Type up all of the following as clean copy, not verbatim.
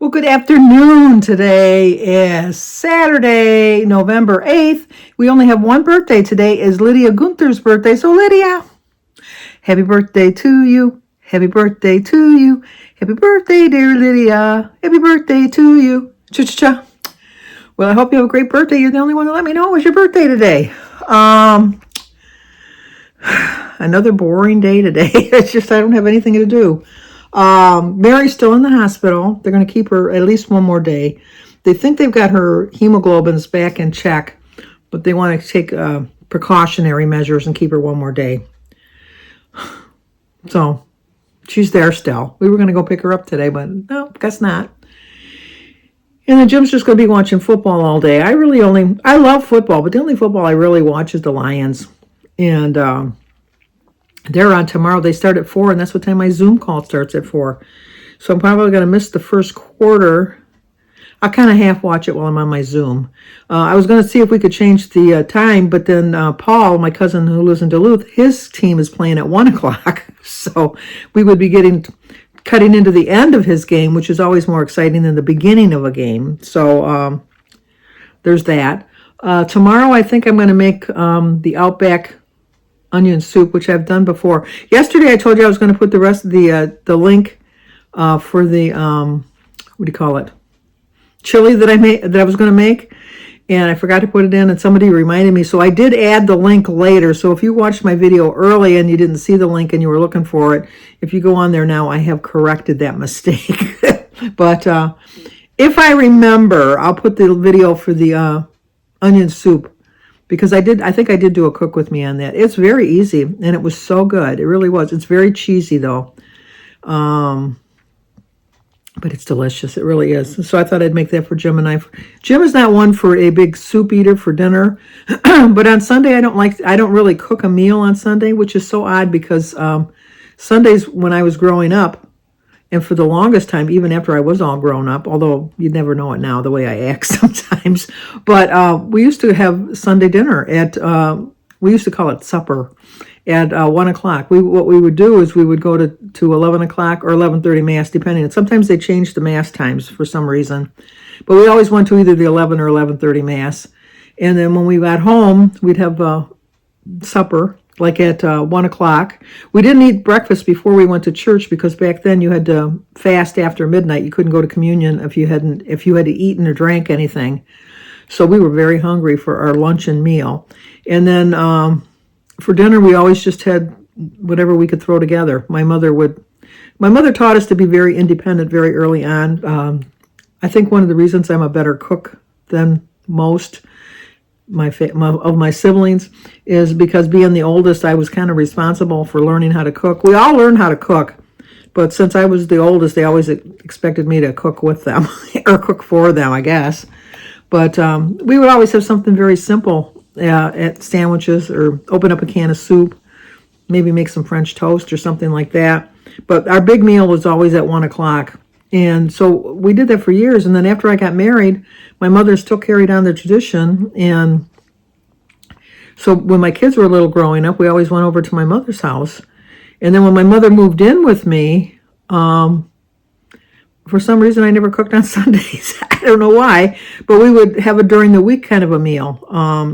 Well, good afternoon. Today is Saturday, November 8th. We only have one birthday. Today is Lydia Gunther's birthday. So, Lydia, happy birthday to you. Happy birthday to you. Happy birthday, dear Lydia. Happy birthday to you. Cha-cha-cha. Well, I hope you have a great birthday. You're the only one to let me know it was your birthday today. Another boring day today. It's just I don't have anything to do. Mary's still in the hospital. They're going to keep her at least one more day. They think they've got her hemoglobins back in check, but they want to take precautionary measures and keep her one more day. So she's there still. We were going to go pick her up today, but no, guess not. And then Jim's just going to be watching football all day. I love football, but the only football I really watch is the Lions. And they're on tomorrow. They start at 4, and that's what time my Zoom call starts at 4. So I'm probably going to miss the first quarter. I'll kind of half watch it while I'm on my Zoom. I was going to see if we could change the time, but then Paul, my cousin who lives in Duluth, his team is playing at 1 o'clock. So we would be cutting into the end of his game, which is always more exciting than the beginning of a game. So there's that. Tomorrow I think I'm going to make the Outback onion soup, which I've done before. Yesterday I told you I was going to put the rest of the link for the what do you call it, chili that I was going to make, and I forgot to put it in, and somebody reminded me, so I did add the link later. So if you watched my video early and you didn't see the link and you were looking for it, if you go on there now, I have corrected that mistake. But if I remember, I'll put the video for the onion soup, because I think I did do a cook with me on that. It's very easy, and it was so good. It really was. It's very cheesy, though. But it's delicious. It really is. So I thought I'd make that for Jim and I. Jim is not one for a big soup eater for dinner. But on Sunday, I don't really cook a meal on Sunday, which is so odd because Sundays when I was growing up, and for the longest time, even after I was all grown up, although you'd never know it now, the way I act sometimes. But we used to have Sunday dinner at, we used to call it supper, at 1 o'clock. What we would do is we would go to 11 o'clock or 11:30 Mass, depending. And sometimes they changed the Mass times for some reason. But we always went to either the 11 or 11:30 Mass. And then when we got home, we'd have supper, like at 1 o'clock. We didn't eat breakfast before we went to church because back then you had to fast after midnight. You couldn't go to communion if you had eaten or drank anything. So we were very hungry for our luncheon meal. And then for dinner, we always just had whatever we could throw together. My mother taught us to be very independent very early on. I think one of the reasons I'm a better cook than most of my siblings is because being the oldest, I was kind of responsible for learning how to cook. We all learned how to cook, but since I was the oldest, they always expected me to cook with them or cook for them, I guess. But we would always have something very simple at sandwiches, or open up a can of soup, maybe make some French toast or something like that. But our big meal was always at 1 o'clock. And so we did that for years. And then after I got married, my mother still carried on the tradition. And so when my kids were little growing up, we always went over to my mother's house. And then when my mother moved in with me, for some reason I never cooked on Sundays. I don't know why, but we would have a during the week kind of a meal.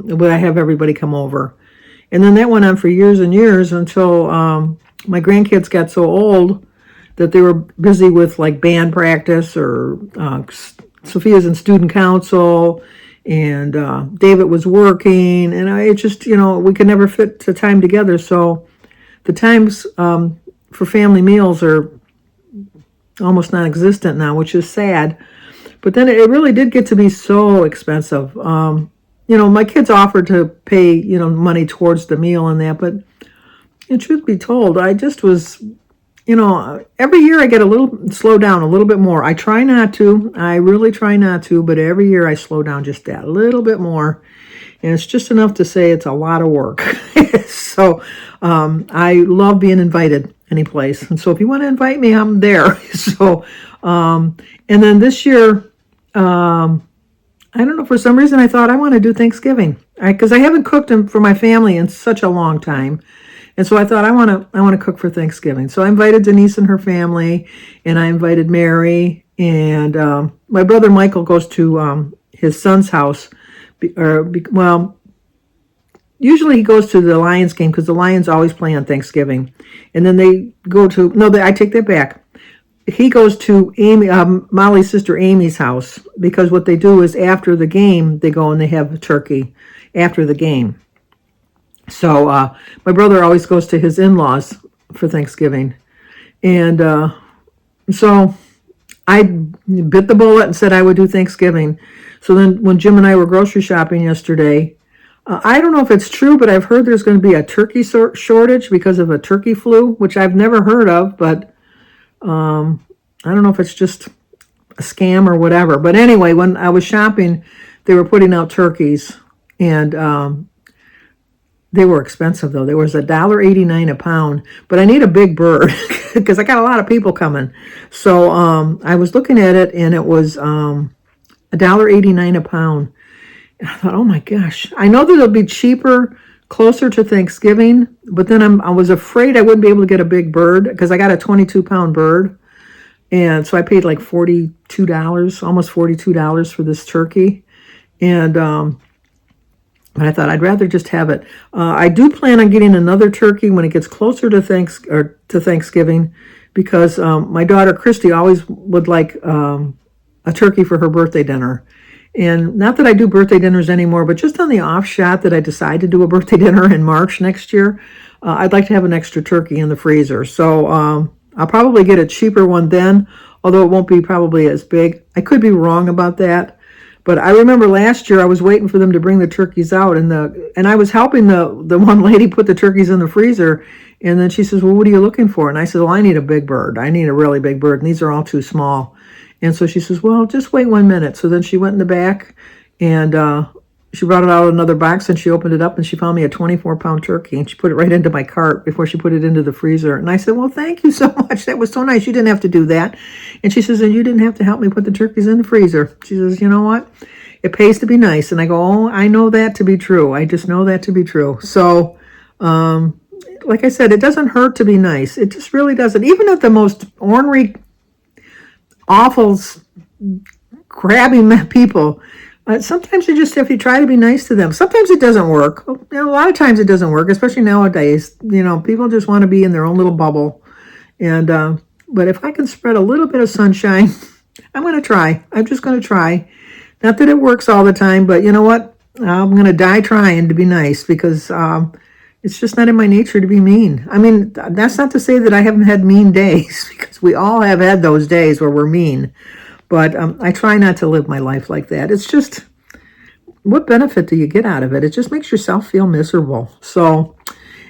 Would I have everybody come over? And then that went on for years and years until my grandkids got so old that they were busy with like band practice, or Sophia's in student council, and David was working, and it just, we could never fit the time together. So the times for family meals are almost non-existent now, which is sad. But then it really did get to be so expensive. My kids offered to pay, money towards the meal and that, but it should be told, I just was, every year I get slow down a little bit more. I try not to. I really try not to, but every year I slow down just that little bit more. And it's just enough to say it's a lot of work. So I love being invited any place. And so if you want to invite me, I'm there. So, and then this year, I don't know, for some reason I thought I want to do Thanksgiving, because I haven't cooked them for my family in such a long time. And so I thought I want to cook for Thanksgiving. So I invited Denise and her family, and I invited Mary, and my brother Michael goes to his son's house, well, usually he goes to the Lions game because the Lions always play on Thanksgiving, and then they go to I take that back. He goes to Amy, Molly's sister Amy's house, because what they do is after the game they go and they have a turkey after the game. So my brother always goes to his in-laws for Thanksgiving, and so I bit the bullet and said I would do Thanksgiving. So then when Jim and I were grocery shopping yesterday, I don't know if it's true, but I've heard there's going to be a turkey shortage because of a turkey flu, which I've never heard of, but I don't know if it's just a scam or whatever. But anyway, when I was shopping, they were putting out turkeys, and they were expensive, though. There was $1.89 a pound, but I need a big bird because I got a lot of people coming. So I was looking at it, and it was $1.89 a pound. And I thought, oh my gosh, I know that it'll be cheaper closer to Thanksgiving, but then I was afraid I wouldn't be able to get a big bird because I got a 22-pound bird, and so I paid like $42, almost $42 for this turkey, and but I thought I'd rather just have it. I do plan on getting another turkey when it gets closer to Thanksgiving, because my daughter Christy always would like a turkey for her birthday dinner. And not that I do birthday dinners anymore, but just on the off shot that I decide to do a birthday dinner in March next year, I'd like to have an extra turkey in the freezer. So I'll probably get a cheaper one then, although it won't be probably as big. I could be wrong about that. But I remember last year I was waiting for them to bring the turkeys out, and I was helping the one lady put the turkeys in the freezer, and then she says, well, what are you looking for? And I said, well, I need a big bird. I need a really big bird, and these are all too small. And so she says, well, just wait 1 minute. So then she went in the back, and she brought it out of another box, and she opened it up, and she found me a 24-pound turkey, and she put it right into my cart before she put it into the freezer. And I said, well, thank you so much. That was so nice. You didn't have to do that. And she says, and you didn't have to help me put the turkeys in the freezer. She says, you know what? It pays to be nice. And I go, oh, I know that to be true. I just know that to be true. So, like I said, it doesn't hurt to be nice. It just really doesn't. Even at the most ornery, awful, crabby people, sometimes you just have to try to be nice to them. Sometimes it doesn't work. A lot of times it doesn't work, especially nowadays. People just want to be in their own little bubble. And but if I can spread a little bit of sunshine, I'm going to try. I'm just going to try. Not that it works all the time, but you know what? I'm going to die trying to be nice, because it's just not in my nature to be mean. I mean, that's not to say that I haven't had mean days, because we all have had those days where we're mean. But I try not to live my life like that. It's just, what benefit do you get out of it? It just makes yourself feel miserable. So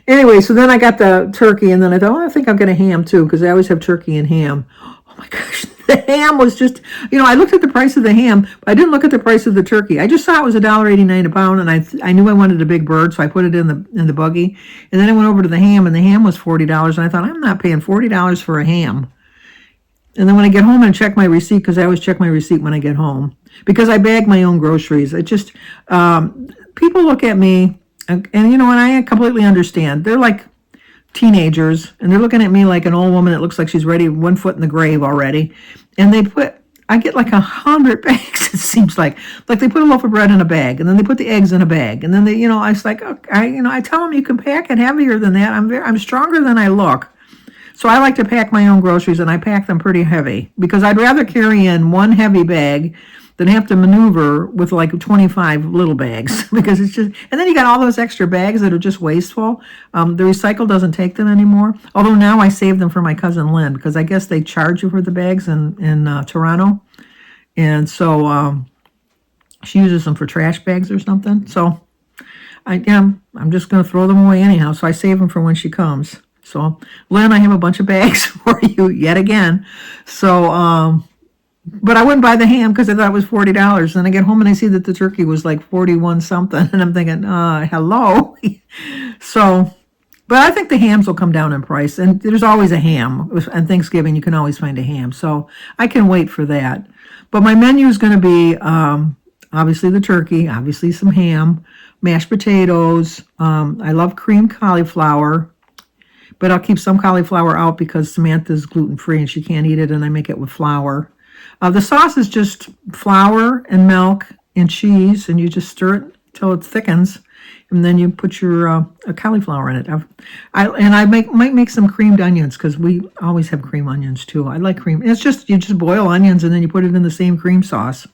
anyway, so then I got the turkey, and then I thought, oh, I think I'll get a ham too, because I always have turkey and ham. Oh my gosh, the ham was just, I looked at the price of the ham, but I didn't look at the price of the turkey. I just saw it was $1.89 a pound, and I knew I wanted a big bird, so I put it in the buggy. And then I went over to the ham, and the ham was $40, and I thought, I'm not paying $40 for a ham. And then when I get home and check my receipt, because I always check my receipt when I get home, because I bag my own groceries. It just, people look at me, and I completely understand. They're like teenagers, and they're looking at me like an old woman that looks like she's ready, 1 foot in the grave already. And I get like 100 bags, it seems like they put a loaf of bread in a bag, and then they put the eggs in a bag, and then I was like, okay, I tell them you can pack it heavier than that. I'm stronger than I look. So I like to pack my own groceries, and I pack them pretty heavy, because I'd rather carry in one heavy bag than have to maneuver with like 25 little bags, because it's just, and then you got all those extra bags that are just wasteful. The recycle doesn't take them anymore. Although now I save them for my cousin Lynn, because I guess they charge you for the bags in Toronto. And so she uses them for trash bags or something. So I'm just going to throw them away anyhow. So I save them for when she comes. So Lynn, I have a bunch of bags for you yet again. So, but I wouldn't buy the ham because I thought it was $40. Then I get home and I see that the turkey was like 41 something, and I'm thinking, hello. So, but I think the hams will come down in price, and there's always a ham. On Thanksgiving, you can always find a ham, so I can wait for that. But my menu is going to be obviously the turkey, obviously some ham, mashed potatoes. I love creamed cauliflower. But I'll keep some cauliflower out because Samantha's gluten-free and she can't eat it, and I make it with flour. The sauce is just flour and milk and cheese, and you just stir it till it thickens, and then you put your cauliflower in it. I might make some creamed onions because we always have cream onions too. I like cream. It's just you just boil onions and then you put it in the same cream sauce.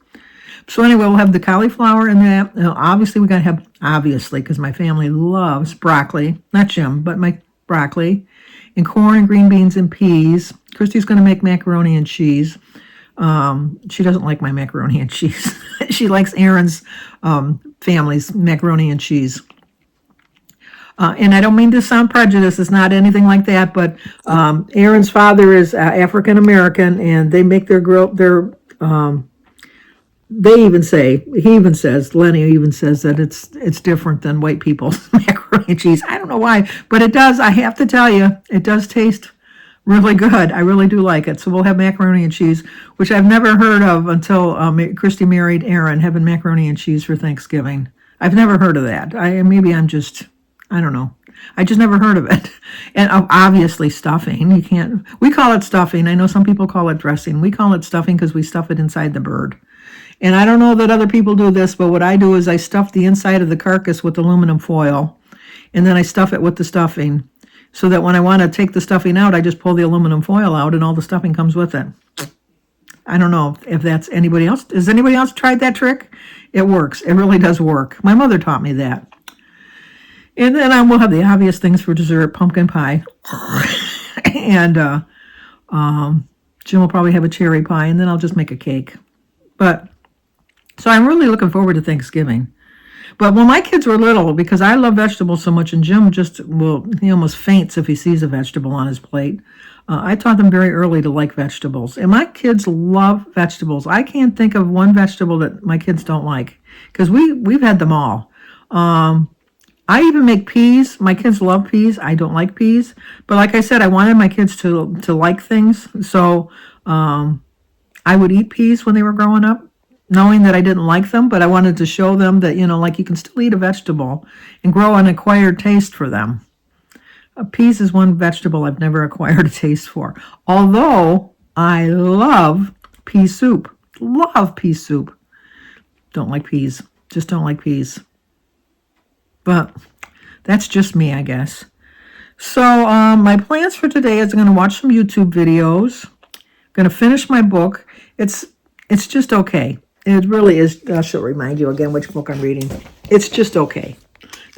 So anyway, we'll have the cauliflower in that. Obviously, we got to have, obviously, because my family loves broccoli. Not Jim, but my broccoli. And corn and green beans and peas. Christy's going to make macaroni and cheese. She doesn't like my macaroni and cheese. She likes Aaron's family's macaroni and cheese. And I don't mean to sound prejudiced. It's not anything like that. But Aaron's father is African American, and they make their they even say, Lenny even says that it's different than white people's macaroni and cheese. I don't know why, but it does. I have to tell you, it does taste really good. I really do like it. So we'll have macaroni and cheese, which I've never heard of until Christy married Aaron, having macaroni and cheese for Thanksgiving. I've never heard of that. I don't know. I just never heard of it. And obviously stuffing. We call it stuffing. I know some people call it dressing. We call it stuffing because we stuff it inside the bird. And I don't know that other people do this, but what I do is I stuff the inside of the carcass with aluminum foil, and then I stuff it with the stuffing, so that when I want to take the stuffing out, I just pull the aluminum foil out and all the stuffing comes with it. I don't know if that's anybody else. Has anybody else tried that trick? It works. It really does work. My mother taught me that. And then we'll have the obvious things for dessert, pumpkin pie. And Jim will probably have a cherry pie, and then I'll just make a cake. So I'm really looking forward to Thanksgiving. But when my kids were little, because I love vegetables so much, and Jim he almost faints if he sees a vegetable on his plate. I taught them very early to like vegetables. And my kids love vegetables. I can't think of one vegetable that my kids don't like, because we've had them all. I even make peas. My kids love peas. I don't like peas. But like I said, I wanted my kids to like things. So I would eat peas when they were growing up, knowing that I didn't like them, but I wanted to show them that, like you can still eat a vegetable and grow an acquired taste for them. Peas is one vegetable I've never acquired a taste for. Although I love pea soup. Love pea soup. Don't like peas. Just don't like peas. But that's just me, I guess. So my plans for today is I'm going to watch some YouTube videos. I'm going to finish my book. It's just okay. It really is. I should remind you again which book I'm reading. It's just okay.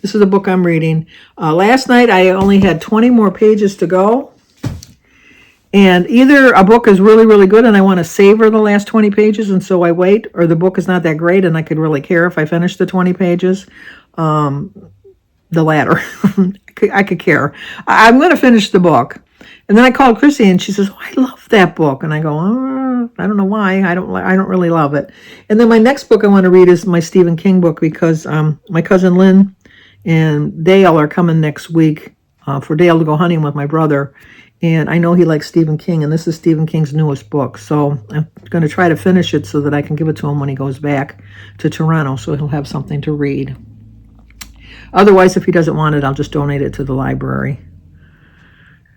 This is the book I'm reading. Last night I only had 20 more pages to go. And either a book is really, really good and I want to savor the last 20 pages and so I wait, or the book is not that great and I could really care if I finish the 20 pages. The latter. I could care. I'm going to finish the book. And then I called Chrissy and she says, "Oh, I love that book." And I go, I don't know why. I don't really love it. And then my next book I want to read is my Stephen King book, because my cousin Lynn and Dale are coming next week for Dale to go hunting with my brother. And I know he likes Stephen King, and this is Stephen King's newest book. So I'm going to try to finish it so that I can give it to him when he goes back to Toronto, so he'll have something to read. Otherwise, if he doesn't want it, I'll just donate it to the library.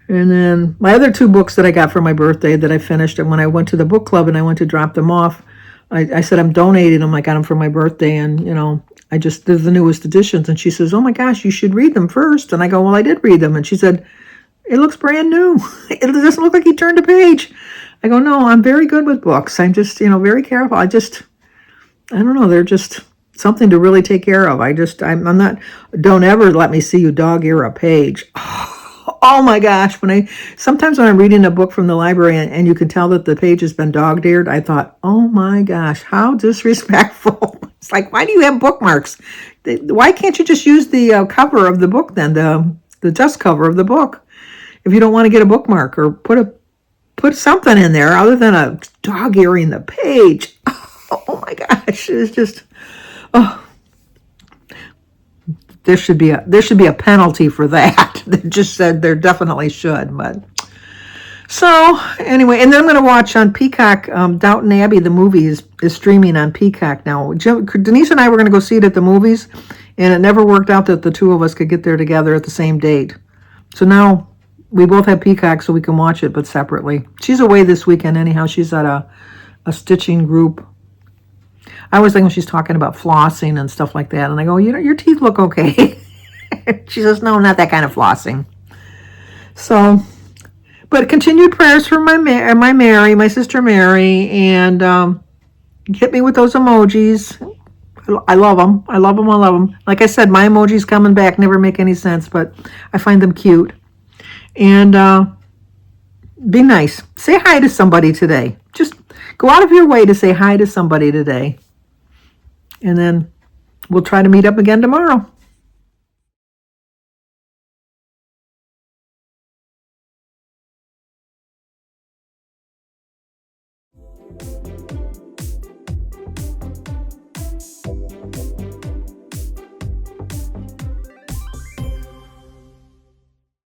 And then my other two books that I got for my birthday that I finished, and when I went to the book club and I went to drop them off, I said I'm donating them. I got them for my birthday, and I just did the newest editions. And she says, "Oh my gosh, you should read them first." And I go, "Well, I did read them." And she said, "It looks brand new. It doesn't look like you turned a page." I go, "No, I'm very good with books. I'm just, very careful. I don't know. They're just something to really take care of. I'm not, don't ever let me see you dog ear a page." Oh my gosh. Sometimes when I'm reading a book from the library and you can tell that the page has been dog-eared, I thought, oh my gosh, how disrespectful. It's like, why do you have bookmarks? Why can't you just use the cover of the book then, the dust cover of the book, if you don't want to get a bookmark, or put something in there other than a dog-earing the page. Oh my gosh, it's just, There should be a penalty for that. They just said there definitely should. But so anyway, and then I'm going to watch on Peacock. Downton Abbey, the movie, is streaming on Peacock now. Denise and I were going to go see it at the movies, and it never worked out that the two of us could get there together at the same date. So now we both have Peacock, so we can watch it, but separately. She's away this weekend anyhow. She's at a stitching group. I always think when she's talking about flossing and stuff like that, and I go, your teeth look okay. She says, no, not that kind of flossing. So, but continued prayers for my Mary, my sister Mary, and hit me with those emojis. I love them. I love them. I love them. Like I said, my emojis coming back never make any sense, but I find them cute. And be nice. Say hi to somebody today. Just go out of your way to say hi to somebody today. And then we'll try to meet up again tomorrow.